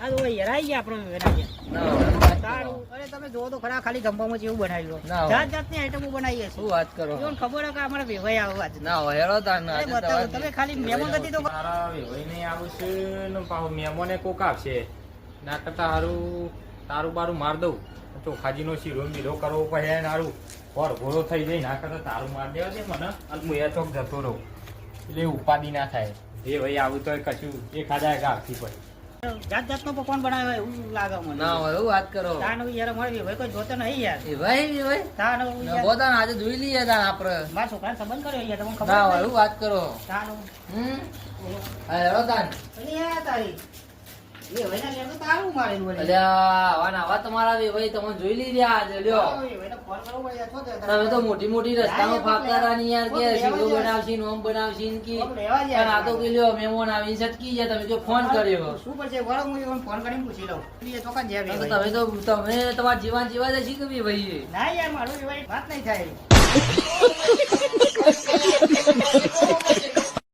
આ તો હેરાઈ ગયા આપણો વેરાઈ ગયા તારું અરે તમે જોવો તો ખરા ખાલી જમવામાં જેવું બનાવ્યું જાત જાતની આઈટમો બનાવીએ શું વાત કરો જોન ખબર કે અમારે વેવાઈ આવો આજ ના હેરો તાર ના અરે બતાવો તમે ખાલી મહેમાન ગતિ તો મારા વેવાઈ નહીં આવશે ને પાછો મહેમાને કોક આવશે ના કરતા હારું તારું બારું માર દઉં ચોખાજીનો શીરો બીરો કરવો પડે નારું ઓર ઘોડો થઈ જાય ના કરતા તારું માર દેવા દે મને અને હું એ ચોક જતો રહું એટલે ઉપાધિ ના થાય એ ભાઈ આવું તો કશું એ ખાધા ગાવથી પડે જાત જાતનો પકવાન બનાવ્યો એવું લાગે મને ના હોય એવું વાત કરો તાન યાર અમારે વેવાઈ કોઈ જોતો નહીં યાર એ ભાઈ તાન બોતા આજે જોઈ લઈએ તાન આપણે મારા છોકરાને સંબંધ કર્યો યાર તમને ખબર ના હોય એવું વાત કરો તાન હા હેરો તાન અરે તારી વેવાઈના લેર તો તારું મારેલું વળી. અલ્યા આવા તમારા ભાઈ તમે જોઈ લીધા આજે લ્યો વેવાઈને ફોન કરવો પડે યાર, શું છે? તમે તો મોટી મોટી રસ્તામાં ફાકતા ની યાર કે સીધો બનાવશી નોમ બનાવશી ને કી પણ આ તો કે લ્યો મહેમાન આવીને છટકી ગયા તમે જો ફોન કર્યો શું પડશે વળો હું એને ફોન કરીને પૂછી લઉં એ ચોક્કસ જે વેવાઈ. તમે તો તમે તમારા જીવન જીવા જશી કે ભાઈ ના યાર મારું વેવાઈ વાત નહીં થાય